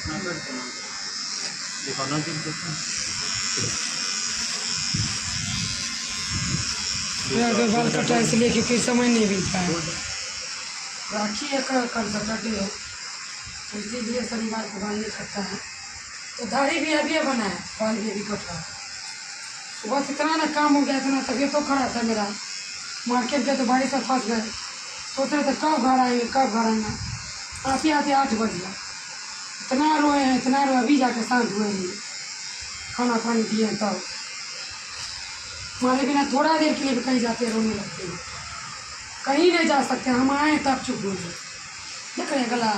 बाल कटा इसलिए क्योंकि समय नहीं मिलता है। राखी है कल सैटरडे है, तो इसीलिए शनिवार को बाल नहीं कटता है। तो दाढ़ी भी अभी बना है, बाल भी अभी कट रहा है। सुबह इतना ना काम हो गया, इतना तबीयत तो खराब था मेरा। मार्केट गए तो बारिश से फंस गए, सोच रहे थे कब घर आएंगे कब घर आएंगे। आते आते 8 बज गया। इतना रोए हैं इतना रोए, अभी जाके शांत हुए हैं। खाना पानी दिए तब हमारे बिना थोड़ा देर के लिए भी कहीं जाते हैं रोने लगते हैं। कहीं नहीं जा सकते, हम आए तब चुप हो गए। देख रहे हैं गला,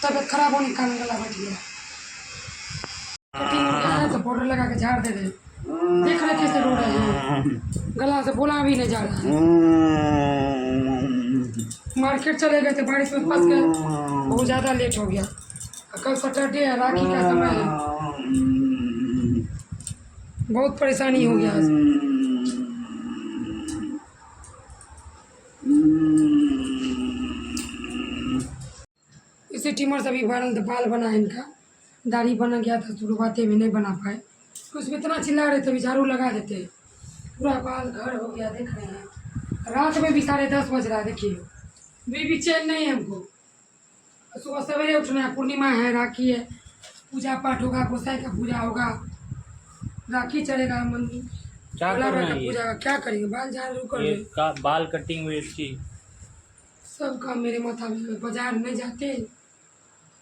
तबीयत खराब होने के कारण गला बच गया। कटिंग हो गया है तो पाउडर लगा के झाड़ दे रहे। देख रहे कैसे रो रहे हैं, गला से बोला भी नहीं जा रहा है। मार्केट चले गए थे, बारिश में फंस गए, बहुत ज़्यादा लेट हो गया। कल सैटरडे है, राखी का समय है, बहुत परेशानी हो गया। इसी टिमर से भी बाल बना है इनका, दाढ़ी बना गया था शुरुआती में नहीं बना पाए। कुछ भी इतना चिल्ला रहे थे, भी झाड़ू लगा देते, पूरा बाल घर हो गया। देख रहे हैं रात में भी 10:30 बज रहा है। देखिए भी चैन नहीं है हमको। सुबह सवेरे उठना है, पूर्णिमा है, राखी है, पूजा पाठ होगा, गोसाई का पूजा होगा, राखी चढ़ेगा, मंदिर क्या कर रहे हैं पूजा क्या करेंगे, बाल झाड़ू कर बाल कटिंग हुई इसकी। सब काम मेरे माथा में। बाजार नहीं जाते,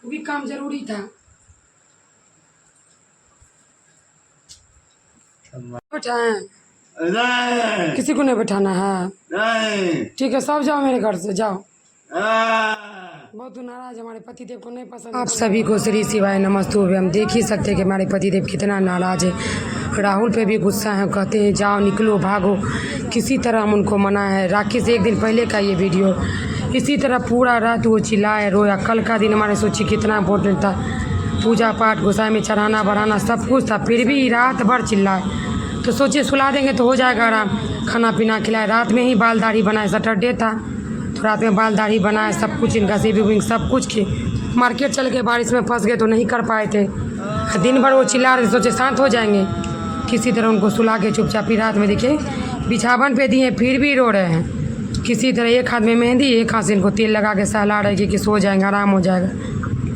वो भी काम जरूरी था। बैठाएं, किसी को नहीं बैठाना है। नहीं ठीक है, सब जाओ मेरे घर से, जाओ। बहुत नाराज, हमारे पतिदेव को नहीं पसंद। आप सभी को श्री शिवाय नमस्तुभ्यं। हम देख ही सकते हैं कि हमारे पतिदेव कितना नाराज है। राहुल पे भी गुस्सा है, कहते हैं जाओ निकलो भागो। किसी तरह हम उनको मना है। राखी से एक दिन पहले का ये वीडियो, इसी तरह पूरा रात वो चिल्लाए रोया। कल का दिन हमारे सोची कितना इम्पोर्टेंट था, पूजा पाठ गोसाई में चढ़ाना बढ़ाना सब कुछ था, फिर भी रात भर चिल्लाए। तो सोचिए सुला देंगे तो हो जाएगा आराम, खाना पीना खिलाए। रात में ही बाल दाढ़ी बनाए, सैटरडे था तो रात में बाल दाढ़ी बनाए, सब कुछ इनका शेविंग सब कुछ किए। मार्केट चल के बारिश में फंस गए तो नहीं कर पाए थे। दिन भर वो चिल्ला रहे, सोचे शांत हो जाएंगे। किसी तरह उनको सुला के चुपचाप ही रात में देखिए बिछावन पे दिए, फिर भी रो रहे हैं। किसी तरह एक हाथ में मेहंदी, एक हाथ से इनको तेल लगा के सहला रहे कि सो जाएंगे, आराम हो जाएगा,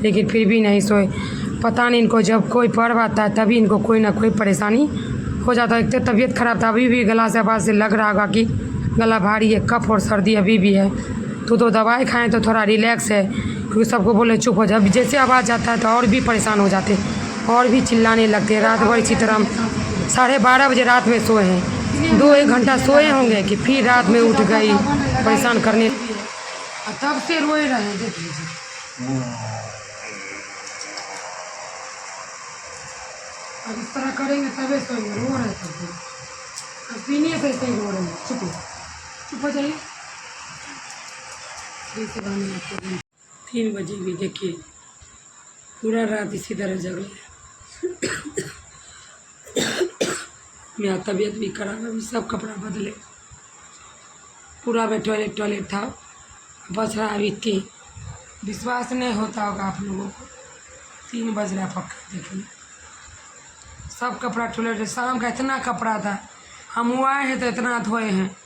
लेकिन फिर भी नहीं सोए। पता नहीं इनको जब कोई पर्व आता है तभी इनको कोई ना कोई परेशानी हो जाता है। एक तो तबीयत खराब था, अभी भी गला से आवाज़ से लग रहा होगा कि गला भारी है, कफ और सर्दी अभी भी है। तो दवाई खाएं तो थोड़ा रिलैक्स है, क्योंकि सबको बोले चुप हो जाओ। जैसे आवाज़ आता है तो और भी परेशान हो जाते, और भी चिल्लाने लगते हैं। रात भर इसी तरह 12:30 बजे रात में सोए हैं, 2-1 घंटा सोए होंगे कि फिर रात में उठ गई परेशान करने, तब से रोए रहे हैं। देख लीजिए अब इस तरह करेंगे तबे सोएंगे, रो रहे थे पीने से ऐसे ही रो रहे हैं। चुप हो जाइए। 3 बजे भी देखिए पूरा रात इसी तरह जग रहे। मेरा तबीयत भी खराब है, सब कपड़ा बदले, पूरा में टॉयलेट था, बच रहा अभी 3। विश्वास नहीं होता होगा आप लोगों को, 3 बज रहा पक्का। देखिए सब कपड़ा टॉयलेट, शाम का इतना कपड़ा था, हम आए हैं तो इतना धोए हैं।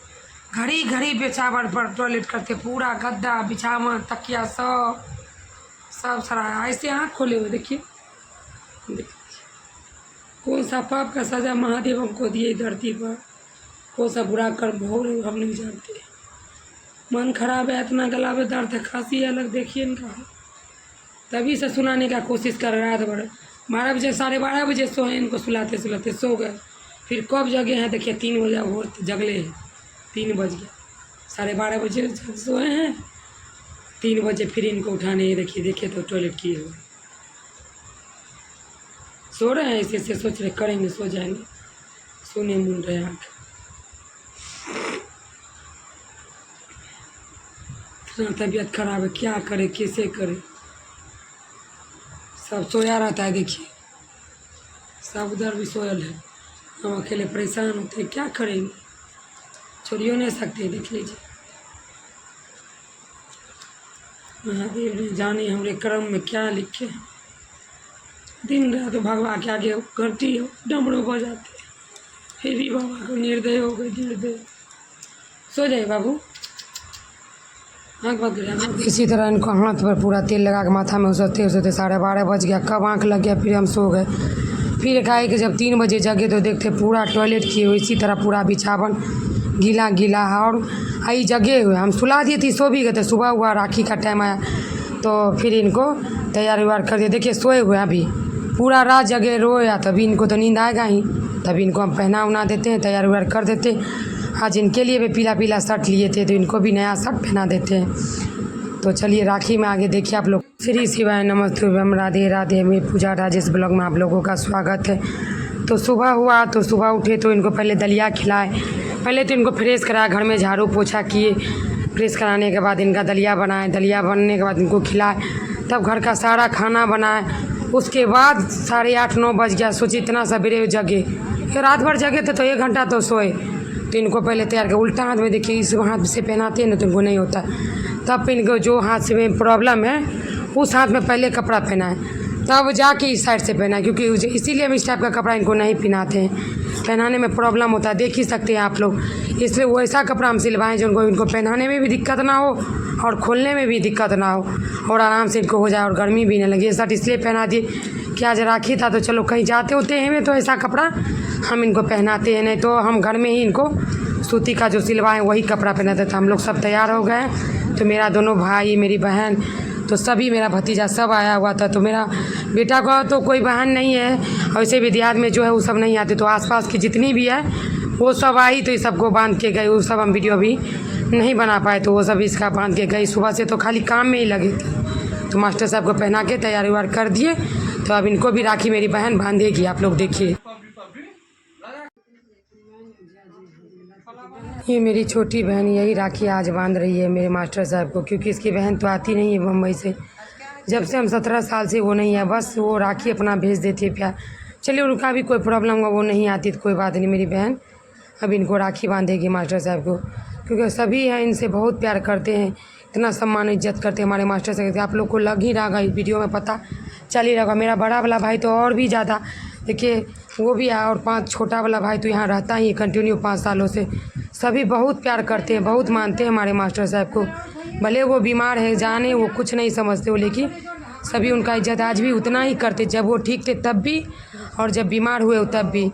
घड़ी घड़ी बिछावन पर टॉयलेट करते, पूरा गद्दा बिछावन तकिया सब सारा ऐसे आँख खोले हुए। देखिए कौन सा पाप का सज़ा महादेव हमको दिए धरती पर, कौन सा बुरा कर्म भोग हम नहीं जानते। मन खराब है, इतना गला में दर्द है, खांसी अलग देखिए इनका, तभी से सुनाने का कोशिश कर रहा है। रात भर 12 बजे 12:30 बजे सोए, इनको सुलाते सुलाते सो गए। फिर कब जगे हैं देखिए 3 बजे और जगले हैं, 3 बज गया। 12:30 बजे सोए हैं, 3 बजे फिर इनको उठाने देखिए तो टॉयलेट किए हुए सो रहे हैं। ऐसे सोच रहे करेंगे सो जाएंगे, सोने मूड रहे आँख। इतना तबीयत खराब है, क्या करे कैसे करे, सब सोया रहता है। देखिए सब उधर भी सोयल है, हम अकेले परेशान होते हैं, क्या करेंगे, छोड़ियो नहीं सकते। देख लीजिए महादेव ने जाने हमरे कर्म में क्या लिखे। दिन रात भगवा के आगे घंटी डमरू बजाते, फिर भी बाबा को निर्दय हो गए, निर्दय। सो जाए बाबू, आँख बंद करें। इसी तरह इनको हाथ पर पूरा तेल लगा के माथा में सोते सोते 12:30 बज गया। कब आँख लग गया फिर हम सो गए। फिर कहा कि जब 3 बजे जगे तो देखते पूरा टॉयलेट किए हुए, इसी तरह पूरा बिछावन गीला गीला है। और आई जगे हुए, हम सुला दिए थे, सो भी गए थे। सुबह हुआ, राखी का टाइम आया तो फिर इनको तैयार व्यार कर दिया। देखिए सोए हुए अभी, पूरा रात जगे रोया, तभी इनको तो नींद आएगा ही, तभी इनको हम पहना उना देते हैं, तैयार व्यार कर देते हैं। आज इनके लिए भी पीला पीला शर्ट लिए थे तो इनको भी नया शर्ट पहना देते हैं। तो चलिए राखी में आगे देखिए आप लोग। श्री शिवाय नमस्ते, राधे राधे। मैं पूजा राजेश ब्लॉग में आप लोगों का स्वागत है। तो सुबह हुआ तो सुबह उठे तो इनको पहले दलिया खिलाए, पहले तो इनको फ्रेश कराया, घर में झाड़ू पोछा किए। फ्रेश कराने के बाद इनका दलिया बनाए, दलिया बनने के बाद इनको खिलाए, तब घर का सारा खाना बनाए। उसके बाद 8:30-9 बज गया। सोचिए इतना सवेरे जगे, फिर रात भर जगे थे तो 1 घंटा तो सोए। तो इनको पहले तैयार कर, उल्टा हाथ में देखिए इस हाथ से पहनाते हैं ना तो इनको नहीं होता। तब इनको जो हाथ से में प्रॉब्लम है उस हाथ में पहले कपड़ा पहनाए, तब जाके इस साइड से पहनाए, क्योंकि इसीलिए हम इस टाइप का कपड़ा इनको नहीं पहनाते हैं। पहनाने में प्रॉब्लम होता है, देख ही सकते हैं आप लोग। इसलिए वो ऐसा कपड़ा हम सिलवाएं जो इनको पहनाने में भी दिक्कत ना हो और खोलने में भी दिक्कत ना हो और आराम से इनको हो जाए और गर्मी भी नहीं लगे। ये शर्ट इसलिए पहना दिए कि आज राखी था तो चलो कहीं जाते होते हैं तो ऐसा कपड़ा हम इनको पहनाते हैं, नहीं तो हम घर में ही इनको सूती का जो सिलवाएं वही कपड़ा पहनाते थे। हम लोग सब तैयार हो गए, तो मेरा दोनों भाई, मेरी बहन, तो सभी, मेरा भतीजा सब आया हुआ था। तो मेरा बेटा का तो कोई बहन नहीं है, और ऐसे भी देहात में जो है वो सब नहीं आते, तो आसपास की जितनी भी है वो सब आई, तो ये सबको बांध के गई। वो सब हम वीडियो भी नहीं बना पाए, तो वो सब इसका बांध के गई। सुबह से तो खाली काम में ही लगी थी। तो मास्टर साहब को पहना के तैयारी वार कर दिए, तो अब इनको भी राखी मेरी बहन बांधेगी। आप लोग देखिए, ये मेरी छोटी बहन यही राखी आज बांध रही है मेरे मास्टर साहब को, क्योंकि इसकी बहन तो आती नहीं है मुंबई से। जब से हम 17 साल से वो नहीं है, बस वो राखी अपना भेज देती है प्यार। चलिए उनका भी कोई प्रॉब्लम हुआ, वो नहीं आती तो कोई बात नहीं। मेरी बहन अब इनको राखी बांधेगी मास्टर साहब को, क्योंकि सभी हैं इनसे बहुत प्यार करते हैं, इतना सम्मान इज्जत करते हैं हमारे मास्टर साहब। आप लोग को लग ही रहा इस वीडियो में, पता चल ही रहा। मेरा बड़ा वाला भाई तो और भी ज़्यादा, देखिए वो भी है, और 5 छोटा वाला भाई तो यहाँ रहता ही कंटिन्यू 5 सालों से। सभी बहुत प्यार करते हैं, बहुत मानते हैं हमारे मास्टर साहब को। भले वो बीमार है, जाने वो कुछ नहीं समझते हो, लेकिन सभी उनका इज्जत आज भी उतना ही करते। जब वो ठीक थे तब भी, और जब बीमार हुए तब भी।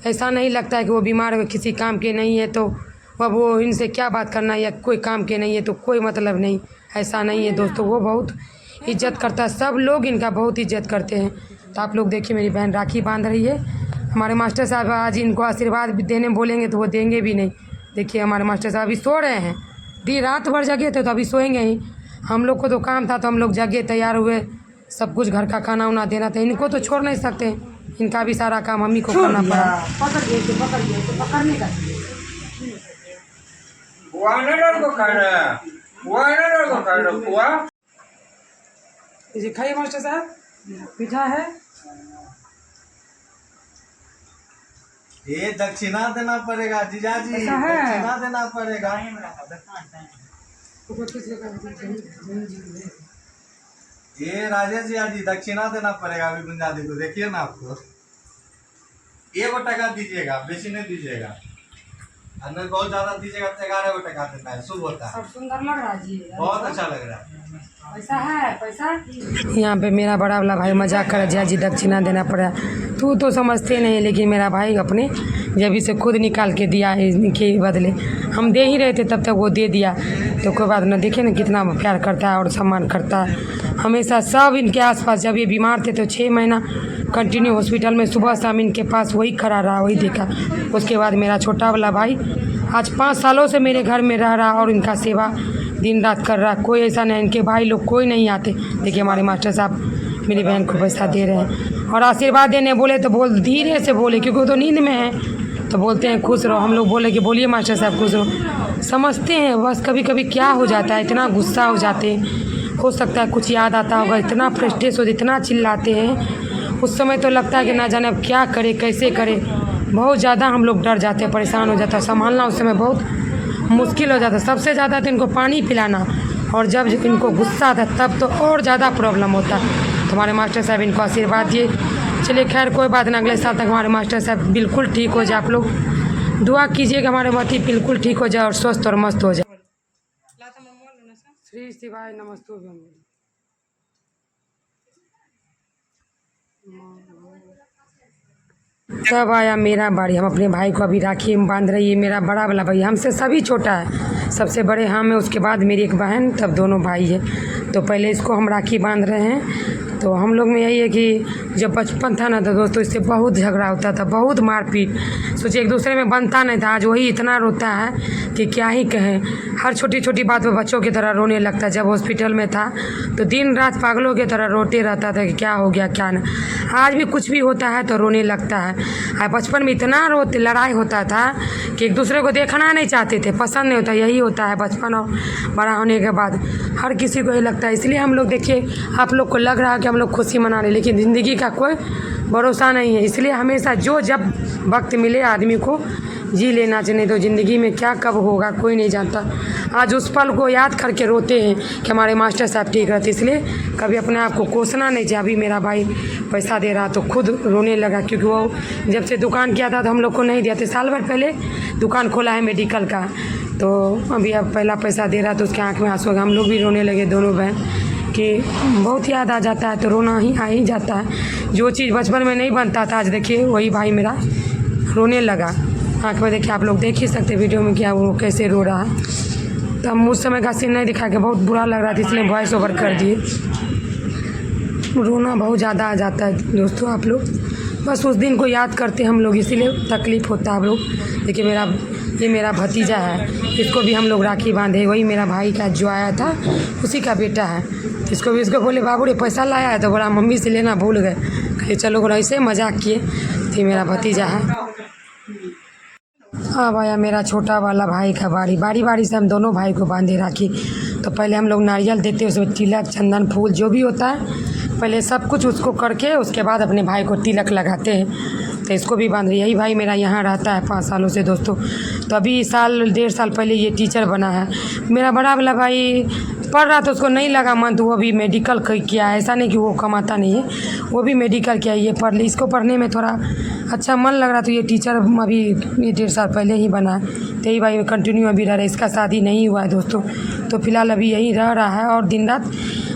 ऐसा नहीं लगता है कि वो बीमार हुए किसी काम के नहीं है तो अब वो इनसे क्या बात करना, या कोई काम के नहीं है तो कोई मतलब नहीं, ऐसा नहीं है दोस्तों। वो बहुत इज्जत करता है, सब लोग इनका बहुत इज्जत करते हैं। तो आप लोग देखिए मेरी बहन राखी बांध रही है। हमारे मास्टर साहब आज इनको आशीर्वाद भी देने बोलेंगे तो वो देंगे भी नहीं। देखिए हमारे मास्टर साहब अभी सो रहे हैं, दिन रात भर जगे थे तो अभी सोएंगे ही। हम लोग को तो काम था तो हम लोग जगे, तैयार हुए, सब कुछ घर का खाना उना देना था। इनको तो छोड़ नहीं सकते, इनका भी सारा काम हम ही को करना पड़ा। पकड़ने का खाइए मास्टर साहब, मीठा है। ये दक्षिणा देना पड़ेगा जीजाजी, दक्षिणा देना पड़ेगा। ये राजेश जी दक्षिणा देना पड़ेगा अभी गुंजादी को। देखिए ना, आपको 1 टका दीजिएगा, बेसी नहीं दीजिएगा। अंदर बहुत ज्यादा दीजिएगा तो 11 टका देना है, शुभ होता है। सब सुंदर लग रहा है जी, बहुत अच्छा लग रहा है। पैसा है, पैसा। यहाँ पे मेरा बड़ा वाला भाई मजाक कर रहा है, जी दक्षिणा देना पड़ा। तू तो समझते नहीं, लेकिन मेरा भाई अपने जेबी से खुद निकाल के दिया है, इनके बदले हम दे ही रहे थे तब तक वो दे दिया। तो कोई बात ना, देखिए ना कितना प्यार करता है और सम्मान करता है हमेशा। सब इनके आसपास, जब ये बीमार थे तो 6 महीना कंटिन्यू हॉस्पिटल में सुबह शाम इनके पास वही खड़ा रहा, वही देखा। उसके बाद मेरा छोटा वाला भाई आज 5 सालों से मेरे घर में रह रहा और इनका सेवा दिन रात कर रहा। कोई ऐसा नहीं, इनके भाई लोग कोई नहीं आते। देखिए हमारे मास्टर साहब मेरी बहन को पैसा दे रहे हैं, और आशीर्वाद देने बोले तो बोल धीरे से बोले, क्योंकि वो तो नींद में है, तो बोलते हैं खुश रहो। हम लोग बोले कि बोलिए मास्टर साहब खुश रहो। समझते हैं, बस कभी कभी क्या हो जाता है, इतना गुस्सा हो जाते हैं, हो सकता है कुछ याद आता होगा, इतना फ्रस्ट्रेट हो, इतना चिल्लाते हैं उस समय तो लगता है कि ना जाने अब क्या करे, कैसे करे। बहुत ज़्यादा हम लोग डर जाते हैं, परेशान हो जाता है, संभालना उस समय बहुत मुश्किल हो जाता है। सबसे ज़्यादा तो इनको पानी पिलाना और जब इनको गुस्सा आता है तब तो और ज़्यादा प्रॉब्लम होता है। तो हमारे मास्टर साहब इनको आशीर्वाद दिए। चलिए खैर कोई बात नहीं, अगले साल तक हमारे मास्टर साहब बिल्कुल ठीक हो जाए। आप लोग दुआ कीजिएगा हमारे मती बिल्कुल ठीक हो जाए और स्वस्थ और मस्त हो जाए। श्री शिवाय नमस्तुभ्यं। सब आया मेरा बारी। हम अपने भाई को अभी राखी बांध रही है। मेरा बड़ा वाला भाई हमसे सभी छोटा है, सबसे बड़े हम हैं, उसके बाद मेरी एक बहन, तब दोनों भाई है। तो पहले इसको हम राखी बांध रहे हैं। तो हम लोग में यही है कि जब बचपन था ना तो दोस्तों इससे बहुत झगड़ा होता था, बहुत मारपीट, सोचिए एक दूसरे में बनता नहीं था। आज वही इतना रोता है कि क्या ही कहें। हर छोटी छोटी बात पर बच्चों की तरह रोने लगता। जब हॉस्पिटल में था तो दिन रात पागलों की तरह रोते रहता था कि क्या हो गया क्या ना। आज भी कुछ भी होता है तो रोने लगता है। बचपन में इतना रोते लड़ाई होता था कि एक दूसरे को देखना नहीं चाहते थे, पसंद नहीं होता। यही होता है बचपन और बड़ा होने के बाद हर किसी को ये लगता है। इसलिए हम लोग देखिए आप लोग को लग रहा है कि हम लोग खुशी मना रहे, लेकिन ज़िंदगी का कोई भरोसा नहीं है। इसलिए हमेशा जो जब वक्त मिले आदमी को जी लेना चाहिए। तो ज़िंदगी में क्या कब होगा कोई नहीं जानता। आज उस पल को याद करके रोते हैं कि हमारे मास्टर साहब ठीक रहते। इसलिए कभी अपने आप को कोसना नहीं चाहिए। अभी मेरा भाई पैसा दे रहा तो खुद रोने लगा, क्योंकि वो जब से दुकान किया था तो हम लोग को नहीं दिया था। साल भर पहले दुकान खोला है मेडिकल का, तो अभी अब पहला पैसा दे रहा तो उसके आँख में आंसू आ गया। हम लोग भी रोने लगे दोनों बहन कि बहुत याद आ जाता है तो रोना ही आ ही जाता है। जो चीज़ बचपन में नहीं बनता था आज देखिए वही भाई मेरा रोने लगा। आँख में देखिए आप लोग देख ही सकते वीडियो में क्या वो कैसे रो रहा है। तो हम उस समय का सीन नहीं दिखा के बहुत बुरा लग रहा था, इसलिए वॉइस ओवर कर दिए। रोना बहुत ज़्यादा आ जाता है दोस्तों। आप लोग बस उस दिन को याद करते हम लोग, इसीलिए तकलीफ़ होता है। आप लोग देखिए ये मेरा भतीजा है, इसको भी हम लोग राखी बांधे। वही मेरा भाई का जो आया था उसी का बेटा है। इसको बोले बाबू रे पैसा लाया है, तो बोला मम्मी से लेना भूल गए। कहे चलो बोला ऐसे मजाक किए। तो मेरा भतीजा है। अब आया मेरा छोटा वाला भाई का बारी से हम दोनों भाई को बांधे राखी। तो पहले हम लोग नारियल देते, उसमें तिलक चंदन फूल जो भी होता है पहले सब कुछ उसको करके उसके बाद अपने भाई को तिलक लगाते हैं। तो इसको भी बांध रही। यही भाई मेरा यहाँ रहता है 5 सालों से दोस्तों। तो अभी साल 1.5 साल पहले ये टीचर बना है। मेरा बड़ा वाला भाई पढ़ रहा था, उसको नहीं लगा मन, तो वो भी मेडिकल किया है। ऐसा नहीं कि वो कमाता नहीं है, वो भी मेडिकल किया। ये पढ़ ली, इसको पढ़ने में थोड़ा अच्छा मन लग रहा, तो ये टीचर अभी ये 1.5 साल पहले ही बना है। तो यही भाई कंटिन्यू अभी रह रहा है। इसका शादी नहीं हुआ है दोस्तों, तो फिलहाल अभी यही रह रहा है। और दिन रात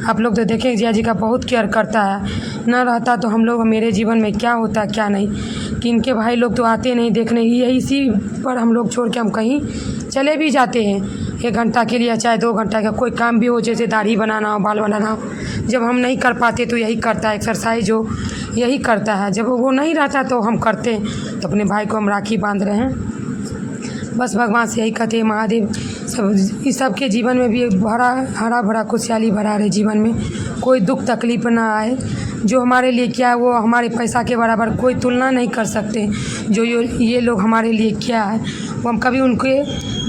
आप लोग तो देखें जिया जी का बहुत केयर करता है। ना रहता तो हम लोग मेरे जीवन में क्या होता क्या नहीं, कि इनके भाई लोग तो आते नहीं देखने। यही इसी पर हम लोग छोड़ के हम कहीं चले भी जाते हैं 1 घंटा के लिए, चाहे 2 घंटा का कोई काम भी हो, जैसे दाढ़ी बनाना हो, बाल बनाना हो। जब हम नहीं कर पाते तो यही करता है, एक्सरसाइज हो यही करता है। जब वो नहीं रहता तो हम करते हैं। तो अपने भाई को हम राखी बांध रहे हैं। बस भगवान से यही कहते हैं महादेव सब इस सब के जीवन में भी हरा भरा खुशहाली भरा रहे, जीवन में कोई दुख तकलीफ ना आए। जो हमारे लिए क्या है वो हमारे पैसा के बराबर कोई तुलना नहीं कर सकते। जो ये लोग हमारे लिए क्या है वो हम कभी उनके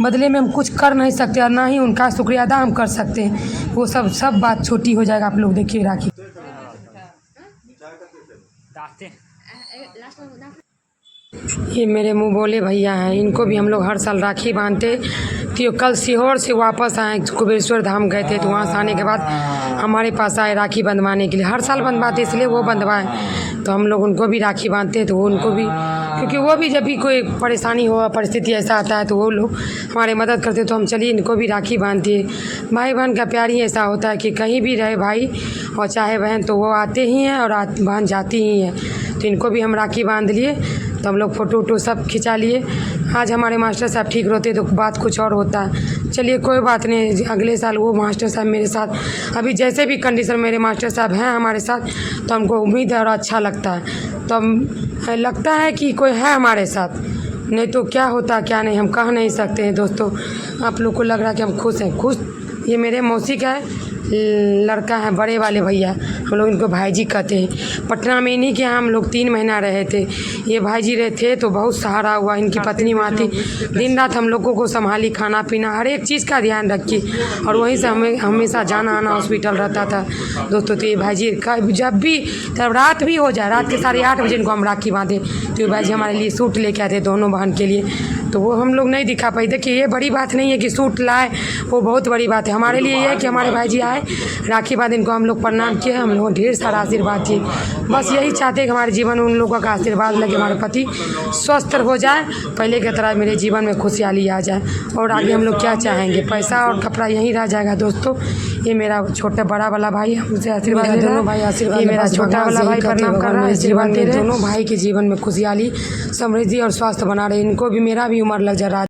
बदले में हम कुछ कर नहीं सकते, और ना ही उनका शुक्रिया अदा हम कर सकते हैं। वो सब बात छोटी हो जाएगा। आप लोग देखिए राखी ये मेरे मुँह बोले भैया हैं, इनको भी हम लोग हर साल राखी बांधते। तो कल सीहोर से वापस आए, कुबेरेश्वर धाम गए थे, तो वहाँ से आने के बाद हमारे पास आए राखी बंधवाने के लिए। हर साल बंधवाते इसलिए वो बंधवाए, तो हम लोग उनको भी राखी बांधते। तो उनको भी, क्योंकि वो भी जब भी कोई परेशानी हो, परिस्थिति ऐसा आता है तो वो लोग हमारे मदद करते। तो हम चलिए इनको भी राखी बांधते। भाई बहन का प्यार ही ऐसा होता है कि कहीं भी रहे भाई और चाहे बहन, तो वो आते ही हैं और बहन जाती ही हैं। तो इनको भी हम राखी बांध लिए। तो हम लोग फ़ोटो सब खिंचा लिए। आज हमारे मास्टर साहब ठीक रहते तो बात कुछ और होता है। चलिए कोई बात नहीं, अगले साल वो मास्टर साहब मेरे साथ, अभी जैसे भी कंडीशन मेरे मास्टर साहब हैं हमारे साथ, तो हमको उम्मीद है और अच्छा लगता है। तो हम लगता है कि कोई है हमारे साथ, नहीं तो क्या होता क्या नहीं हम कह नहीं सकते हैं दोस्तों। आप लोग को लग रहा है कि हम खुश हैं। खुश ये मेरे मौसी का है, लड़का है बड़े वाले भैया, हम लोग इनको भाईजी कहते हैं। पटना में इन्हीं के यहाँ हम लोग 3 महीना रहे थे। ये भाईजी रहे थे तो बहुत सहारा हुआ। इनकी पत्नी वहाँ थी, दिन रात हम लोगों को संभाली, खाना पीना हर एक चीज़ का ध्यान रखी, और वहीं से हमें हमेशा जाना आना हॉस्पिटल रहता था दोस्तों। तो ये भाईजी का जब भी तब रात भी हो जाए, रात के 8:30 बजे इनको हम राखी बांधे तो ये भाईजी हमारे लिए सूट लेके आते दोनों बहन के लिए। तो वो हम लोग नहीं दिखा पाए। देखिए ये बड़ी बात नहीं है कि सूट लाए, वो बहुत बड़ी बात है हमारे लिए। ये है कि हमारे भाईजी आए, राखी बाद इनको हम लोग प्रणाम किए, हम लोगों ढेर सारा आशीर्वाद दिए। बस यही चाहते हैं कि हमारे जीवन में उन लोगों का आशीर्वाद लगे, हमारे पति स्वस्थ हो जाए, पहले की तरह मेरे जीवन में खुशहाली आ जाए। और आगे हम लोग क्या चाहेंगे, पैसा और कपड़ा यहीं रह जाएगा दोस्तों। ये मेरा छोटा बड़ा वाला भाई है, उनसे आशीर्वाद दे दोनों भाई आशीर्वाद। ये मेरा छोटा वाला भाई प्रणाम कर रहा है, आशीर्वाद दे रहे। दोनों भाई के जीवन में खुशहाली, समृद्धि और स्वास्थ्य बना रहे। इनको भी मेरा भी उम्र लग जा रहा है।